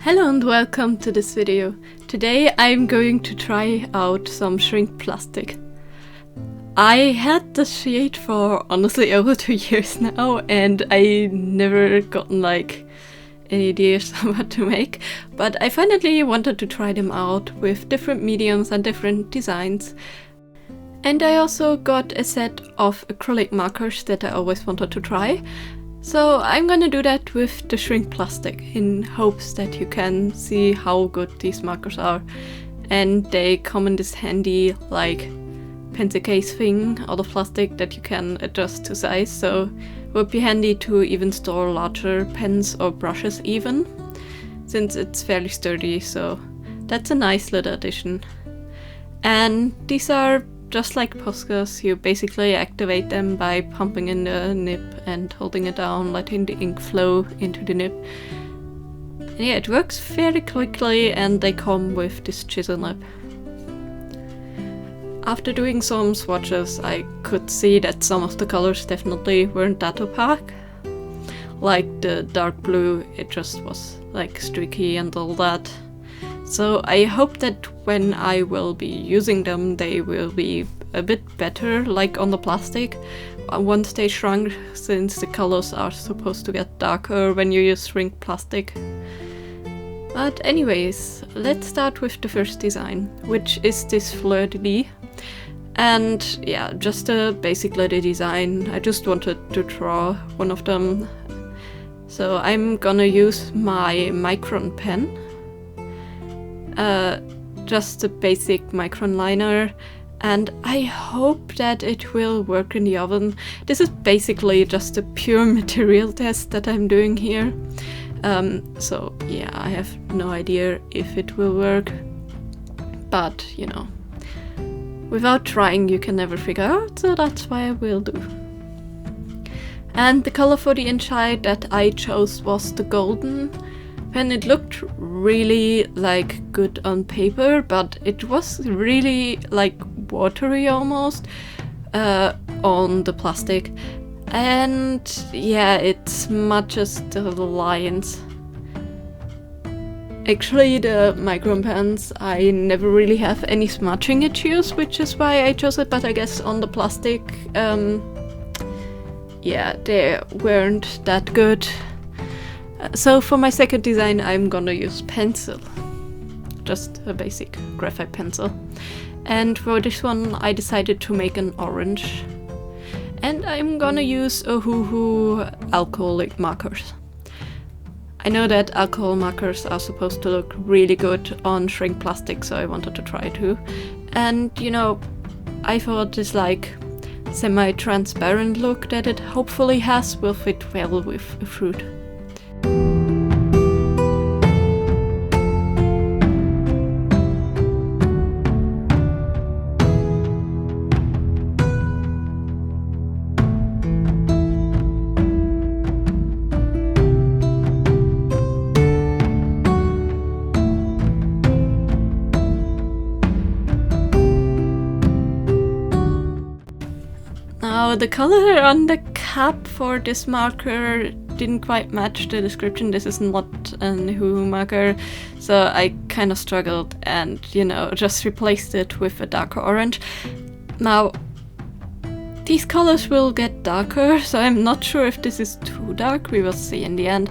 Hello and welcome to this video. Today I'm going to try out some shrink plastic. I had the shade for honestly over 2 years now and I never gotten any ideas on what to make, but I finally wanted to try them out with different mediums and different designs. And I also got a set of acrylic markers that I always wanted to try. So I'm gonna do that with the shrink plastic in hopes that you can see how good these markers are. And they come in this handy pencil case thing out of plastic that you can adjust to size, so it would be handy to even store larger pens or brushes even, since it's fairly sturdy, so that's a nice little addition. And these are just like Poscas. You basically activate them by pumping in the nib and holding it down, letting the ink flow into the nib. And yeah, it works fairly quickly and they come with this chisel nib. After doing some swatches, I could see that some of the colors definitely weren't that opaque. Like the dark blue, it just was streaky and all that. So I hope that when I will be using them, they will be a bit better, like on the plastic, once they shrunk, since the colors are supposed to get darker when you use shrink plastic. But anyways, let's start with the first design, which is this fleur-de-lis. And yeah, just a basic little design. I just wanted to draw one of them. So I'm gonna use my Micron pen. Just a basic Micron liner, and I hope that it will work in the oven. This is basically just a pure material test that I'm doing here. So yeah, I have no idea if it will work, but you know, without trying you can never figure out, so that's why I will do. And the color for the inside that I chose was the golden. And it looked really good on paper, but it was really watery almost on the plastic. And yeah, it smudges the lines. Actually, the Micron pens, I never really have any smudging issues, which is why I chose it, but I guess on the plastic, yeah, they weren't that good. So for my second design I'm gonna use pencil, just a basic graphite pencil. And for this one I decided to make an orange. And I'm gonna use Ohuhu alcoholic markers. I know that alcohol markers are supposed to look really good on shrink plastic, so I wanted to try too. And you know, I thought this semi-transparent look that it hopefully has will fit well with a fruit. Now, the color on the cap for this marker didn't quite match the description. This is not an Ohuhu marker, so I kind of struggled and, you know, just replaced it with a darker orange. Now, these colors will get darker, so I'm not sure if this is too dark. We will see in the end.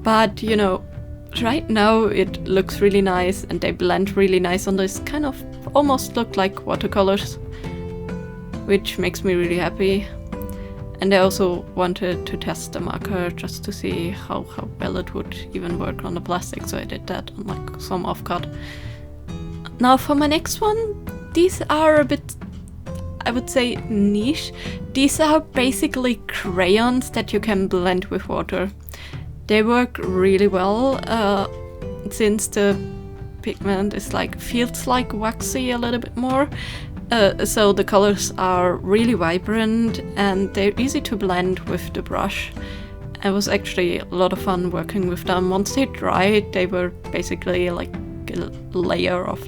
But, you know, right now it looks really nice and they blend really nice on this, kind of almost look like watercolors, which makes me really happy. And I also wanted to test the marker just to see how well it would even work on the plastic, so I did that on some off-cut. Now for my next one, these are a bit, I would say, niche. These are basically crayons that you can blend with water. They work really well since the pigment is feels like waxy a little bit more. So the colors are really vibrant and they're easy to blend with the brush. It was actually a lot of fun working with them. Once they dried, they were basically a layer of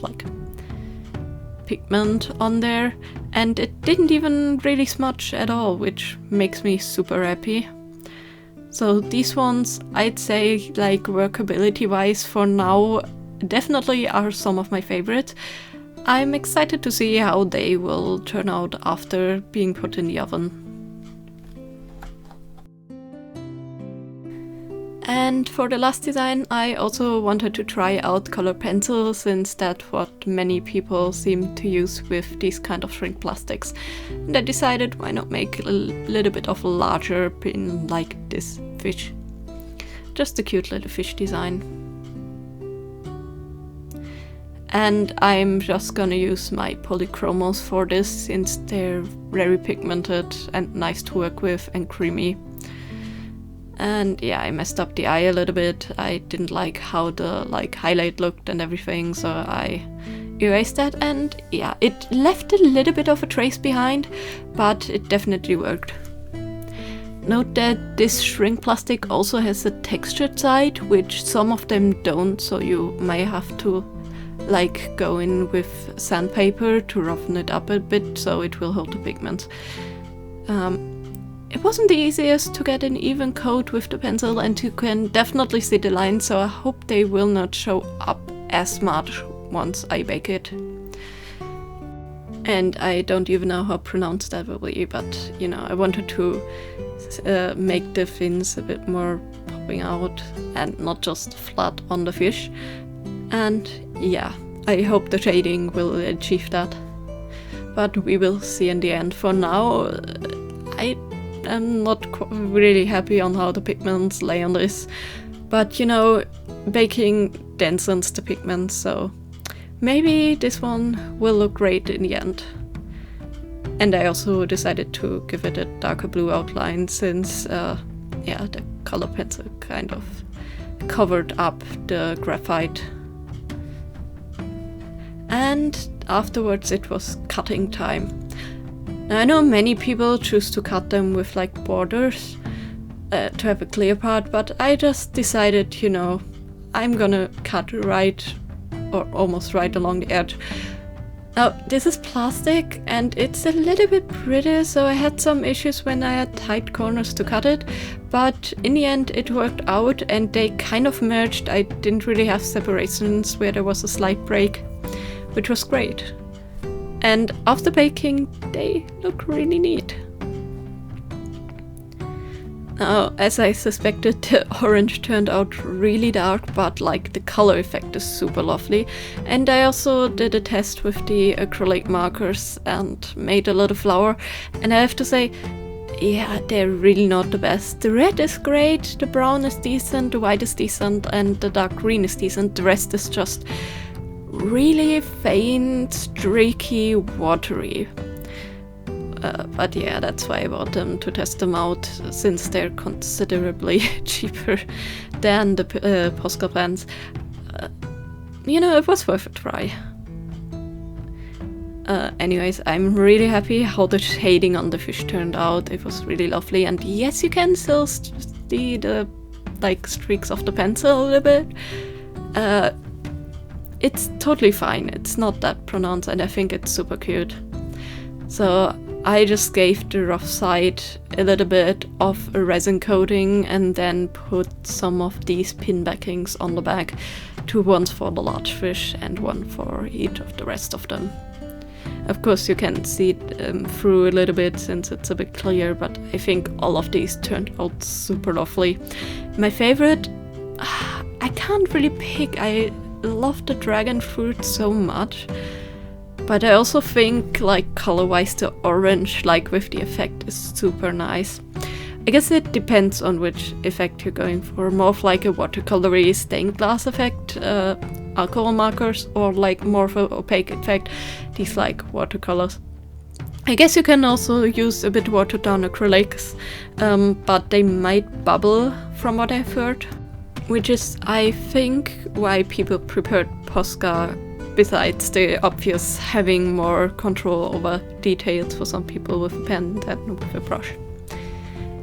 pigment on there, and it didn't even really smudge at all, which makes me super happy. So these ones, I'd say, like workability wise for now, definitely are some of my favorites. I'm excited to see how they will turn out after being put in the oven. And for the last design, I also wanted to try out color pencil, since that's what many people seem to use with these kind of shrink plastics. And I decided, why not make a little bit of a larger pin like this fish. Just a cute little fish design. And I'm just gonna use my polychromos for this, since they're very pigmented and nice to work with and creamy. And yeah, I messed up the eye a little bit. I didn't like how the highlight looked and everything, so I erased that, and yeah, it left a little bit of a trace behind, but it definitely worked. Note that this shrink plastic also has a textured side, which some of them don't, so you may have to go in with sandpaper to roughen it up a bit so it will hold the pigment. It wasn't the easiest to get an even coat with the pencil, and you can definitely see the lines, so I hope they will not show up as much once I bake it. And I don't even know how pronounced that will be, but you know, I wanted to make the fins a bit more popping out and not just flat on the fish. And yeah, I hope the shading will achieve that. But we will see in the end. For now, I'm not really happy on how the pigments lay on this, but you know, baking densens the pigments, so maybe this one will look great in the end. And I also decided to give it a darker blue outline, since the color pencil kind of covered up the graphite. And afterwards it was cutting time. Now, I know many people choose to cut them with borders to have a clear part, but I just decided, you know, I'm gonna cut right or almost right along the edge. Now, this is plastic and it's a little bit brittle, so I had some issues when I had tight corners to cut it, but in the end it worked out and they kind of merged. I didn't really have separations where there was a slight break, which was great. And after baking, they look really neat. Now, as I suspected, the orange turned out really dark, but the color effect is super lovely. And I also did a test with the acrylic markers and made a little flower. And I have to say, yeah, they're really not the best. The red is great, the brown is decent, the white is decent, and the dark green is decent. The rest is just really faint, streaky, watery. But yeah, that's why I bought them, to test them out, since they're considerably cheaper than the Posca pens. You know, it was worth a try. Anyways, I'm really happy how the shading on the fish turned out. It was really lovely, and yes, you can still see the streaks of the pencil a little bit. It's totally fine, it's not that pronounced, and I think it's super cute. So I just gave the rough side a little bit of a resin coating and then put some of these pin backings on the back, 2 ones for the large fish and 1 for each of the rest of them. Of course you can see it through a little bit since it's a bit clear, but I think all of these turned out super lovely. My favorite, I can't really pick. I love the dragon fruit so much, but I also think color-wise the orange with the effect is super nice. I guess it depends on which effect you're going for, more of a watercolory stained glass effect, alcohol markers, or more of an opaque effect, these watercolors. I guess you can also use a bit watered down acrylics, but they might bubble from what I've heard. Which is, I think, why people preferred Posca, besides the obvious having more control over details for some people with a pen than with a brush.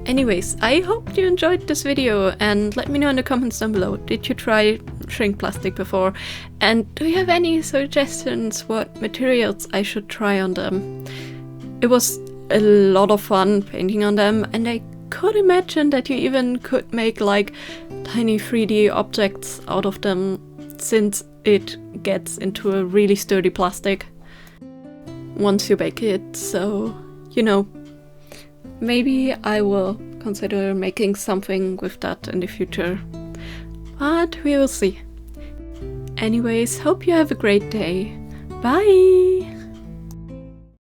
Anyways, I hope you enjoyed this video, and let me know in the comments down below. Did you try shrink plastic before? And do you have any suggestions what materials I should try on them? It was a lot of fun painting on them, and I could imagine that you even could make like tiny 3D objects out of them, since it gets into a really sturdy plastic once you bake it. So, you know, maybe I will consider making something with that in the future, but we will see. Anyways, hope you have a great day. Bye!